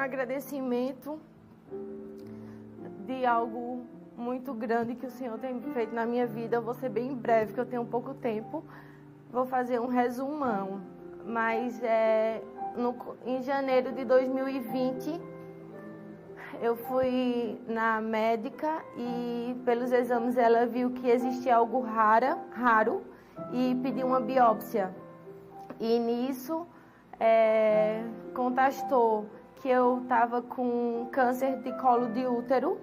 agradecimento de algo muito grande que o Senhor tem feito na minha vida. Eu vou ser bem breve, porque eu tenho pouco tempo. Vou fazer um resumão. Mas em janeiro de 2020, eu fui na médica e pelos exames ela viu que existia algo raro e pediu uma biópsia. E nisso contestou que eu estava com câncer de colo de útero.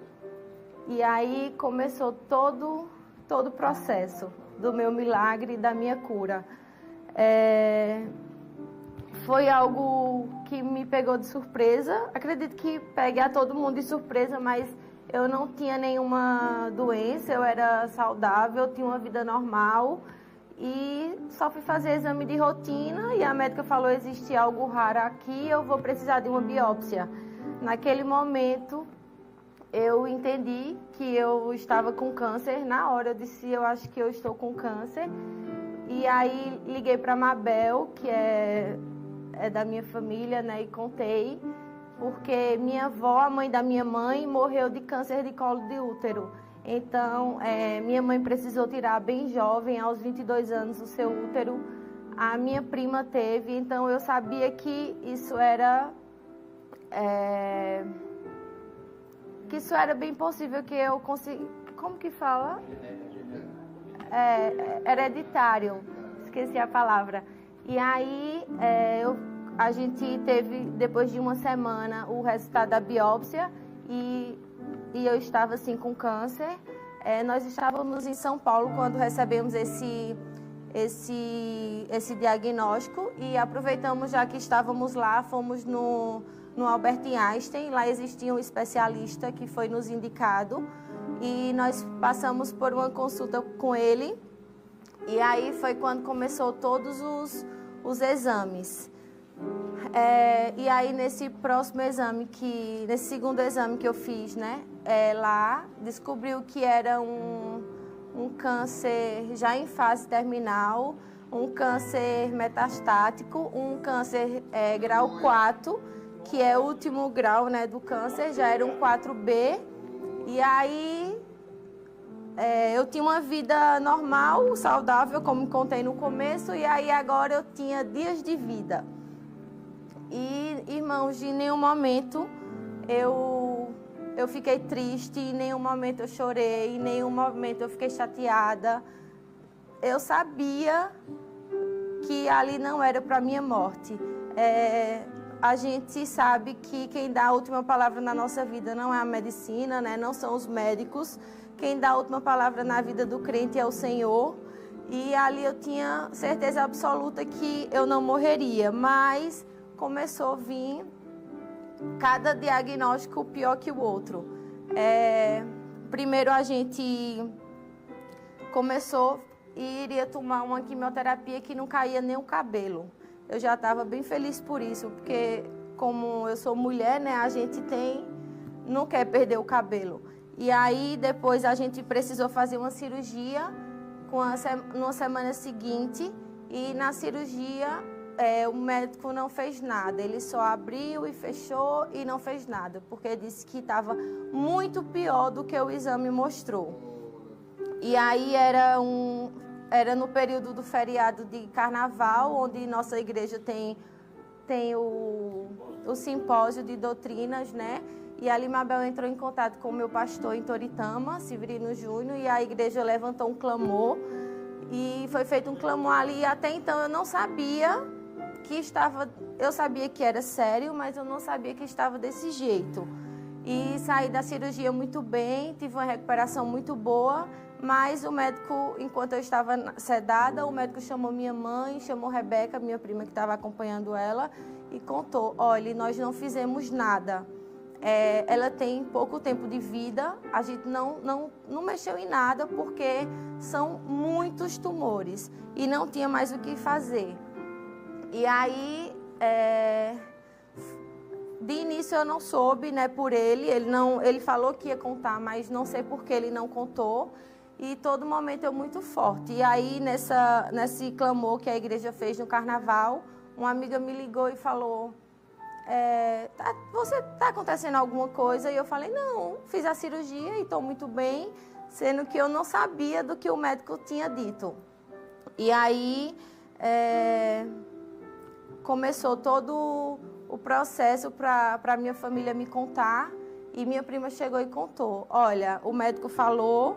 E aí começou todo o processo do meu milagre e da minha cura. Foi algo que me pegou de surpresa. Acredito que pegue a todo mundo de surpresa, mas eu não tinha nenhuma doença, eu era saudável, tinha uma vida normal. E só fui fazer exame de rotina e a médica falou: existe algo raro aqui, eu vou precisar de uma biópsia. Naquele momento eu entendi que eu estava com câncer. Na hora eu disse: eu acho que eu estou com câncer. E aí liguei para a Mabel, que é da minha família, né, e contei, porque minha avó, a mãe da minha mãe, morreu de câncer de colo de útero. Então, minha mãe precisou tirar bem jovem, aos 22 anos, o seu útero. A minha prima teve, então eu sabia que isso era bem possível que eu conseguisse. Como que fala? Hereditário. Esqueci a palavra. E aí, a gente teve, depois de uma semana, o resultado da biópsia e eu estava assim com câncer. Nós estávamos em São Paulo quando recebemos esse diagnóstico e aproveitamos, já que estávamos lá, fomos no Albert Einstein. Lá existia um especialista que foi nos indicado e nós passamos por uma consulta com ele. E aí foi quando começou todos os exames. E aí nesse próximo exame, nesse segundo exame que eu fiz, né, lá descobriu que era um câncer já em fase terminal, um câncer metastático, um câncer grau 4, que é o último grau, né, do câncer, já era um 4B. E aí eu tinha uma vida normal, saudável, como contei no começo, e aí agora eu tinha dias de vida. E, irmãos, de nenhum momento eu fiquei triste, em nenhum momento eu chorei, em nenhum momento eu fiquei chateada. Eu sabia que ali não era para minha morte. A gente sabe que quem dá a última palavra na nossa vida não é a medicina, né? Não são os médicos. Quem dá a última palavra na vida do crente é o Senhor. E ali eu tinha certeza absoluta que eu não morreria, mas começou a vir cada diagnóstico pior que o outro. Primeiro a gente começou e iria tomar uma quimioterapia que não caía nem o cabelo. Eu já estava bem feliz por isso, porque como eu sou mulher, né, a gente não quer perder o cabelo. E aí depois a gente precisou fazer uma cirurgia numa semana seguinte, e na cirurgia o médico não fez nada, ele só abriu e fechou e não fez nada, porque disse que estava muito pior do que o exame mostrou. E aí era no período do feriado de carnaval, onde nossa igreja tem o simpósio de doutrinas, né? E ali Mabel entrou em contato com o meu pastor em Toritama, Severino Júnior, e a igreja levantou um clamor, e foi feito um clamor ali. E até então eu não sabia eu sabia que era sério, mas eu não sabia que estava desse jeito. E saí da cirurgia muito bem, tive uma recuperação muito boa, mas o médico, enquanto eu estava sedada, o médico chamou minha mãe, chamou Rebeca, minha prima que estava acompanhando ela, e contou: olha, nós não fizemos nada. Ela tem pouco tempo de vida, a gente não mexeu em nada, porque são muitos tumores e não tinha mais o que fazer. E aí, de início eu não soube, né, por ele falou que ia contar, mas não sei por que ele não contou. E todo momento eu muito forte. E aí, nesse clamor que a igreja fez no carnaval, uma amiga me ligou e falou: você está acontecendo alguma coisa? E eu falei, não, fiz a cirurgia e estou muito bem, sendo que eu não sabia do que o médico tinha dito. E aí começou todo o processo para minha família me contar, e minha prima chegou e contou, olha, o médico falou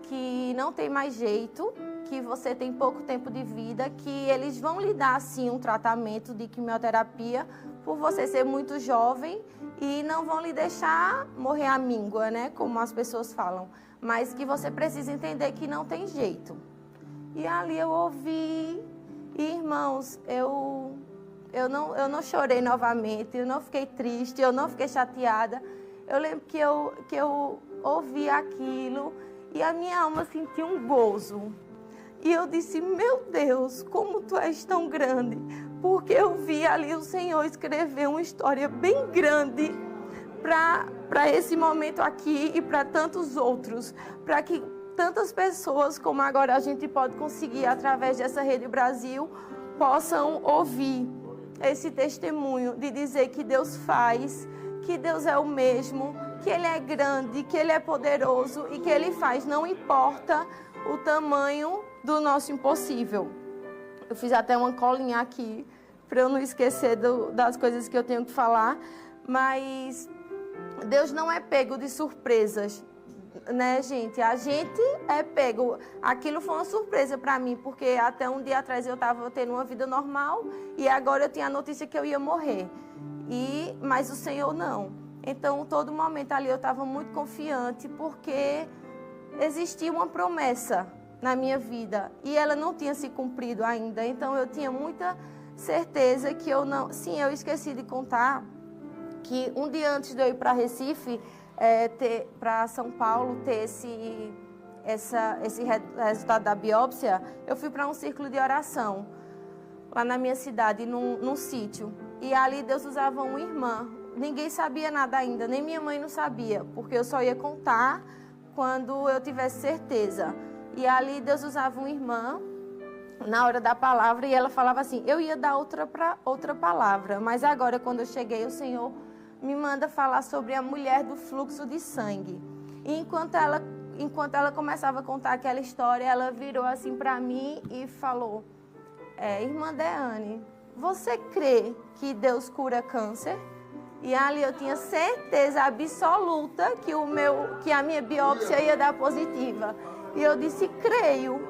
que não tem mais jeito, que você tem pouco tempo de vida, que eles vão lhe dar, sim, um tratamento de quimioterapia por você ser muito jovem e não vão lhe deixar morrer à míngua, né, como as pessoas falam, mas que você precisa entender que não tem jeito. E ali eu ouvi, e, irmãos, eu não chorei novamente, eu não fiquei triste, eu não fiquei chateada. Eu lembro que eu ouvi aquilo e a minha alma sentiu um gozo. E eu disse, meu Deus, como tu és tão grande. Porque eu vi ali o Senhor escrever uma história bem grande para esse momento aqui e para tantos outros. Para que tantas pessoas, como agora a gente pode conseguir através dessa Rede Brasil, possam ouvir esse testemunho de dizer que Deus faz, que Deus é o mesmo, que Ele é grande, que Ele é poderoso e que Ele faz, não importa o tamanho do nosso impossível. Eu fiz até uma colinha aqui para eu não esquecer das coisas que eu tenho que falar, mas Deus não é pego de surpresas, né, gente? A gente é pego. Aquilo foi uma surpresa para mim, porque até um dia atrás eu estava tendo uma vida normal e agora eu tinha a notícia que eu ia morrer. Mas o Senhor não. Então, todo momento ali eu estava muito confiante, porque existia uma promessa na minha vida e ela não tinha se cumprido ainda. Então, eu tinha muita certeza que eu não... Sim, eu esqueci de contar que um dia antes de eu ir para Recife, para São Paulo, ter esse resultado da biópsia, eu fui para um círculo de oração lá na minha cidade, num sítio. E ali Deus usava uma irmã. Ninguém sabia nada ainda, nem minha mãe não sabia, porque eu só ia contar quando eu tivesse certeza. E ali Deus usava uma irmã na hora da palavra e ela falava assim, eu ia dar outra palavra, mas agora quando eu cheguei, o Senhor me manda falar sobre a mulher do fluxo de sangue. E enquanto ela começava a contar aquela história, ela virou assim para mim e falou, irmã Deane, você crê que Deus cura câncer? E ali eu tinha certeza absoluta que a minha biópsia ia dar positiva. E eu disse, creio.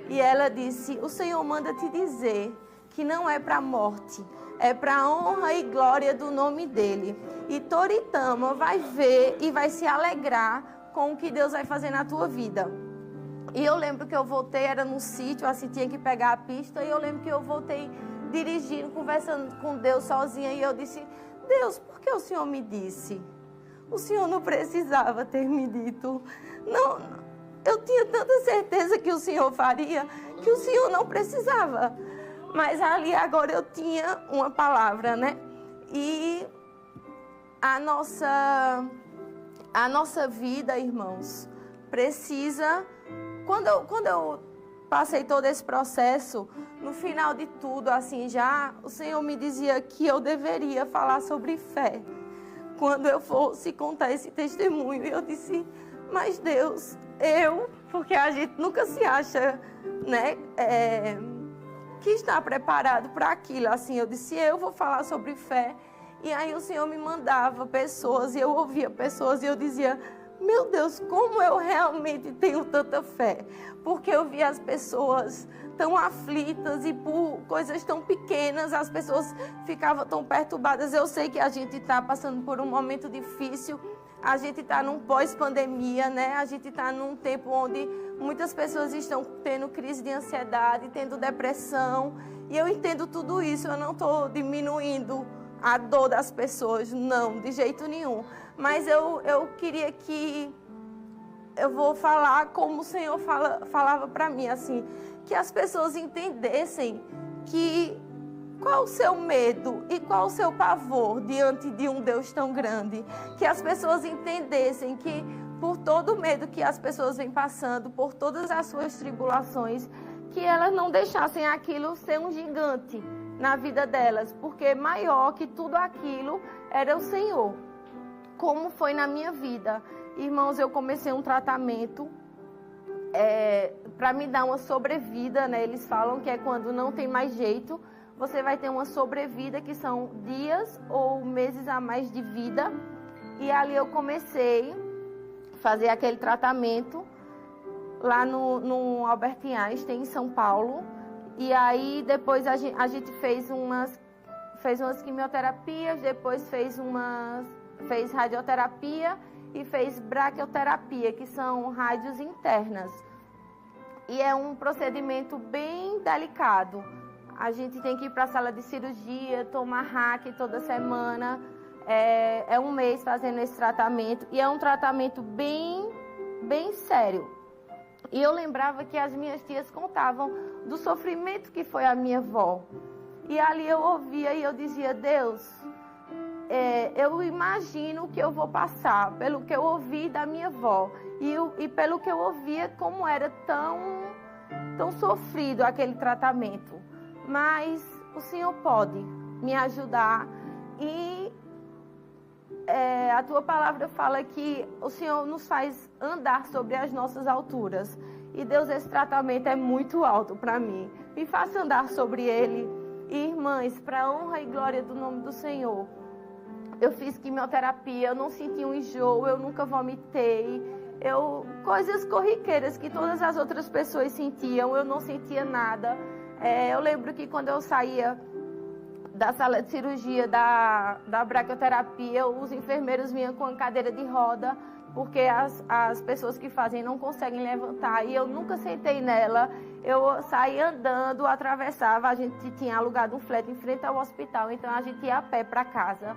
E ela disse, o Senhor manda te dizer que não é para a morte, é para a honra e glória do nome dEle. E Toritama vai ver e vai se alegrar com o que Deus vai fazer na tua vida. E eu lembro que eu voltei, era num sítio, assim, tinha que pegar a pista. E eu lembro que eu voltei dirigindo, conversando com Deus sozinha. E eu disse, Deus, por que o Senhor me disse? O Senhor não precisava ter me dito. Não, eu tinha tanta certeza que o Senhor faria, que o Senhor não precisava. Mas ali agora eu tinha uma palavra, né? E a nossa vida, irmãos, precisa... Quando eu passei todo esse processo, no final de tudo, assim, já o Senhor me dizia que eu deveria falar sobre fé. Quando eu fosse contar esse testemunho, eu disse, mas Deus, porque a gente nunca se acha, né, que está preparado para aquilo. Assim, eu disse, eu vou falar sobre fé. E aí o Senhor me mandava pessoas, e eu ouvia pessoas, e eu dizia, meu Deus, como eu realmente tenho tanta fé. Porque eu via as pessoas tão aflitas e por coisas tão pequenas, as pessoas ficavam tão perturbadas. Eu sei que a gente está passando por um momento difícil, a gente está num pós-pandemia, né? A gente está num tempo onde muitas pessoas estão tendo crise de ansiedade, tendo depressão. E eu entendo tudo isso, eu não estou diminuindo a dor das pessoas, não, de jeito nenhum. Mas eu queria que... Eu vou falar como o Senhor falava para mim, assim, que as pessoas entendessem que qual o seu medo e qual o seu pavor diante de um Deus tão grande. Que as pessoas entendessem que por todo o medo que as pessoas vêm passando, por todas as suas tribulações, que elas não deixassem aquilo ser um gigante, na vida delas, porque maior que tudo aquilo era o Senhor. Como foi na minha vida. Irmãos, eu comecei um tratamento para me dar uma sobrevida, né? Eles falam que é quando não tem mais jeito, você vai ter uma sobrevida, que são dias ou meses a mais de vida. E ali eu comecei a fazer aquele tratamento lá no Albert Einstein, em São Paulo. E aí depois a gente fez umas quimioterapias, depois fez radioterapia e fez braquioterapia, que são rádios internas. E é um procedimento bem delicado. A gente tem que ir para a sala de cirurgia, tomar hack toda semana. É um mês fazendo esse tratamento. E é um tratamento bem, bem sério. E eu lembrava que as minhas tias contavam do sofrimento que foi a minha avó. E ali eu ouvia e eu dizia, Deus, eu imagino o que eu vou passar, pelo que eu ouvi da minha avó. E pelo que eu ouvia, como era tão sofrido aquele tratamento. Mas o Senhor pode me ajudar. E a tua palavra fala que o Senhor nos faz andar sobre as nossas alturas. E Deus, esse tratamento é muito alto para mim. Me faça andar sobre ele. E, irmãs, para a honra e glória do nome do Senhor, eu fiz quimioterapia, eu não senti um enjoo, eu nunca vomitei. Coisas corriqueiras que todas as outras pessoas sentiam, eu não sentia nada. Eu lembro que quando eu saía da sala de cirurgia, da braquioterapia, os enfermeiros vinham com a cadeira de roda, porque as pessoas que fazem não conseguem levantar, e eu nunca sentei nela. Eu saía andando, atravessava, a gente tinha alugado um flat em frente ao hospital, então a gente ia a pé para casa.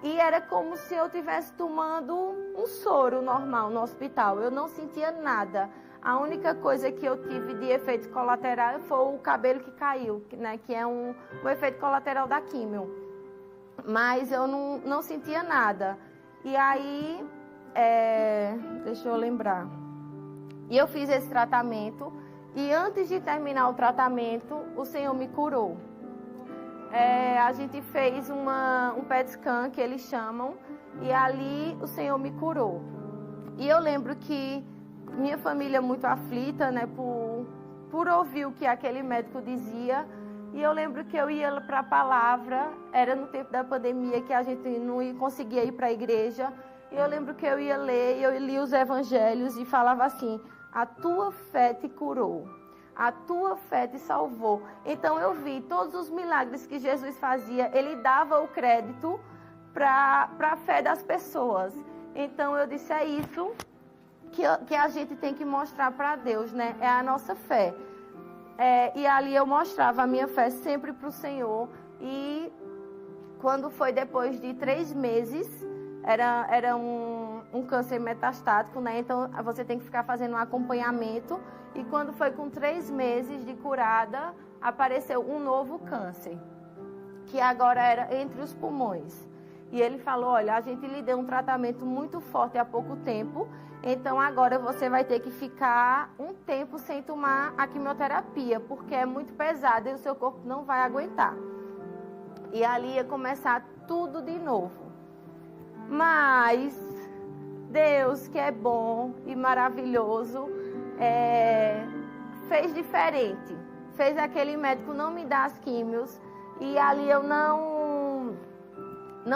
E era como se eu estivesse tomando um soro normal no hospital, eu não sentia nada. A única coisa que eu tive de efeito colateral foi o cabelo que caiu, né, que é um efeito colateral da químio. Mas eu não sentia nada. E aí, deixa eu lembrar. E eu fiz esse tratamento. E antes de terminar o tratamento, o Senhor me curou. A gente fez um PET scan, que eles chamam. E ali o Senhor me curou. E eu lembro que minha família muito aflita, né, por ouvir o que aquele médico dizia. E eu lembro que eu ia para a palavra, era no tempo da pandemia que a gente não conseguia ir para a igreja. E eu lembro que eu ia ler, e eu lia os evangelhos e falava assim, a tua fé te curou, a tua fé te salvou. Então eu vi todos os milagres que Jesus fazia, ele dava o crédito para a fé das pessoas. Então eu disse, é isso que a gente tem que mostrar para Deus, né? É a nossa fé. E ali eu mostrava a minha fé sempre para o Senhor. E quando foi depois de 3 meses, era um câncer metastático, né? Então você tem que ficar fazendo um acompanhamento. E quando foi com 3 meses de curada, apareceu um novo câncer, que agora era entre os pulmões. E ele falou, olha, a gente lhe deu um tratamento muito forte há pouco tempo, então agora você vai ter que ficar um tempo sem tomar a quimioterapia, porque é muito pesada e o seu corpo não vai aguentar. E ali ia começar tudo de novo. Mas Deus, que é bom e maravilhoso, fez diferente. Fez aquele médico não me dar as químios, e ali eu não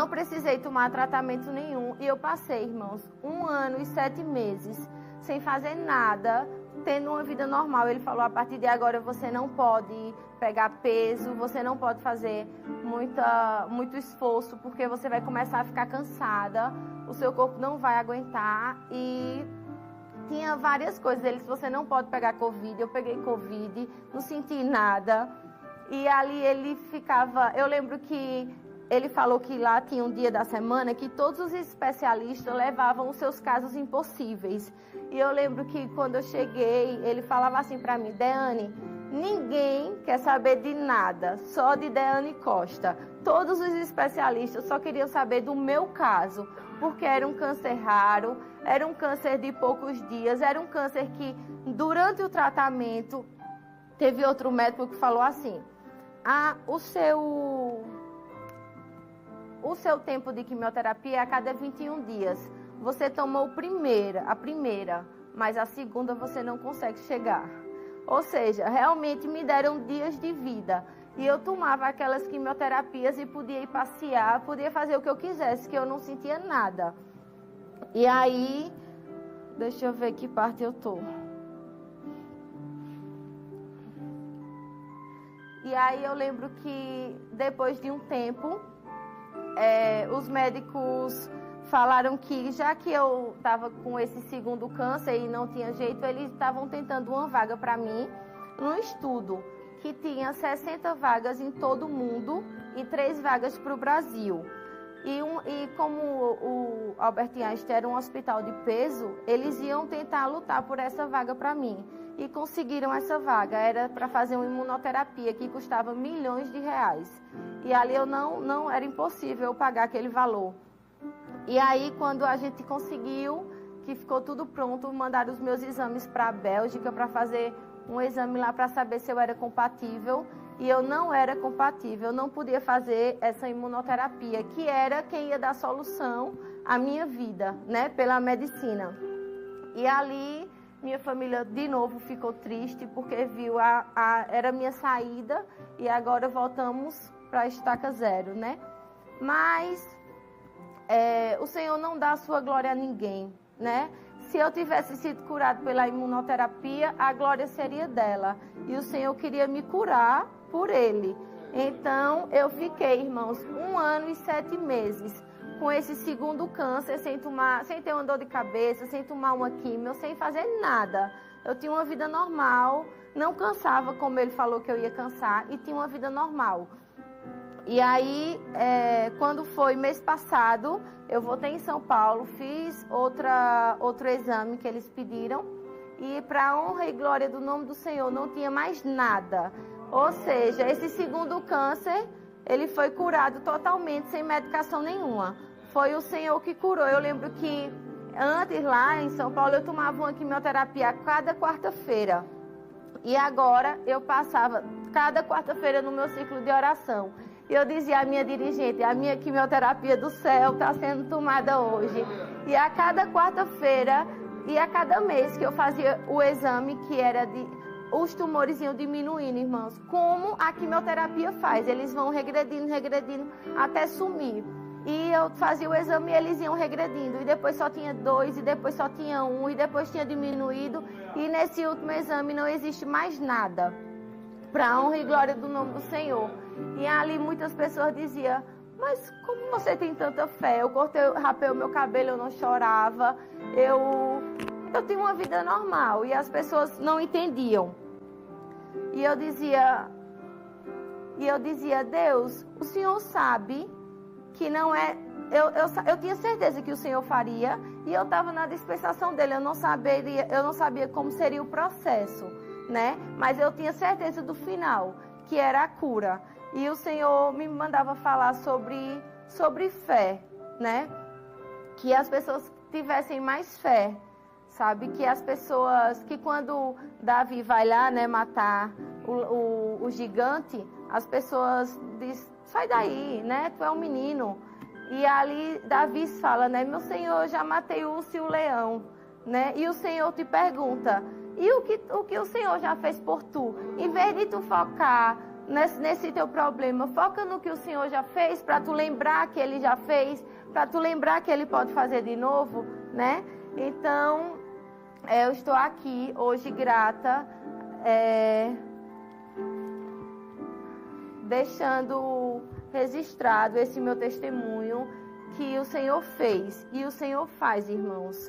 precisei tomar tratamento nenhum. E eu passei, irmãos, 1 ano e 7 meses sem fazer nada, tendo uma vida normal. Ele falou, a partir de agora você não pode pegar peso, você não pode fazer muito esforço, porque você vai começar a ficar cansada, o seu corpo não vai aguentar. E tinha várias coisas. Ele disse, você não pode pegar Covid. Eu peguei Covid, não senti nada. E ali ele ficava... Eu lembro que ele falou que lá tinha um dia da semana que todos os especialistas levavam os seus casos impossíveis. E eu lembro que quando eu cheguei, ele falava assim para mim, Deane, ninguém quer saber de nada, só de Deane Costa. Todos os especialistas só queriam saber do meu caso, porque era um câncer raro, era um câncer de poucos dias, era um câncer que durante o tratamento, teve outro médico que falou assim, o seu tempo de quimioterapia é a cada 21 dias. Você tomou a primeira, mas a segunda você não consegue chegar. Ou seja, realmente me deram dias de vida. E eu tomava aquelas quimioterapias e podia ir passear, podia fazer o que eu quisesse, que eu não sentia nada. E aí, deixa eu ver que parte eu tô. E aí eu lembro que depois de um tempo, os médicos falaram que já que eu estava com esse segundo câncer e não tinha jeito, eles estavam tentando uma vaga para mim num estudo que tinha 60 vagas em todo o mundo e 3 vagas para o Brasil. E como o Albert Einstein era um hospital de peso, eles iam tentar lutar por essa vaga para mim. E conseguiram essa vaga. Era para fazer uma imunoterapia que custava milhões de reais. E ali eu não era impossível eu pagar aquele valor. E aí, quando a gente conseguiu, que ficou tudo pronto, mandaram os meus exames para a Bélgica para fazer um exame lá para saber se eu era compatível. E eu não era compatível, eu não podia fazer essa imunoterapia, que era quem ia dar solução à minha vida, né, pela medicina. E ali, minha família de novo ficou triste, porque viu era a minha saída e agora voltamos para a estaca zero, né? Mas o Senhor não dá a sua glória a ninguém, né? Se eu tivesse sido curado pela imunoterapia, a glória seria dela. E o Senhor queria me curar por Ele. Então, eu fiquei, irmãos, 1 ano e 7 meses com esse segundo câncer, sem ter uma dor de cabeça, sem tomar uma quimio, sem fazer nada. Eu tinha uma vida normal, não cansava como ele falou que eu ia cansar, e tinha uma vida normal. E aí, quando foi mês passado, eu voltei em São Paulo, fiz outro exame que eles pediram. E para a honra e glória do nome do Senhor, não tinha mais nada. Ou seja, esse segundo câncer, ele foi curado totalmente, sem medicação nenhuma. Foi o Senhor que curou. Eu lembro que antes, lá em São Paulo, eu tomava uma quimioterapia a cada quarta-feira. E agora, eu passava cada quarta-feira no meu ciclo de oração. E eu dizia à minha dirigente, a minha quimioterapia do céu está sendo tomada hoje. E a cada quarta-feira e a cada mês que eu fazia o exame, que era os tumores iam diminuindo, irmãos. Como a quimioterapia faz, eles vão regredindo até sumir. E eu fazia o exame e eles iam regredindo. E depois só tinha 2, e depois só tinha 1, e depois tinha diminuído. E nesse último exame não existe mais nada. Para a honra e glória do nome do Senhor. E ali muitas pessoas diziam, mas como você tem tanta fé? Eu rapei o meu cabelo, eu não chorava, eu tenho uma vida normal. E as pessoas não entendiam. E eu dizia, Deus, o Senhor sabe que não é... Eu tinha certeza que o Senhor faria, e eu estava na dispensação dele, eu não sabia como seria o processo, né? Mas eu tinha certeza do final, que era a cura. E o Senhor me mandava falar sobre fé, né? Que as pessoas tivessem mais fé, sabe? Que as pessoas, que quando Davi vai lá, né, matar o gigante, as pessoas dizem, sai daí, né? Tu é um menino. E ali Davi fala, né? Meu Senhor, eu já matei o urso e o leão, né? E o Senhor te pergunta, e o que o Senhor já fez por tu? Em vez de tu focar nesse teu problema, foca no que o Senhor já fez, para tu lembrar que Ele já fez, para tu lembrar que Ele pode fazer de novo, né? Então, eu estou aqui hoje grata, deixando registrado esse meu testemunho que o Senhor fez e o Senhor faz, irmãos.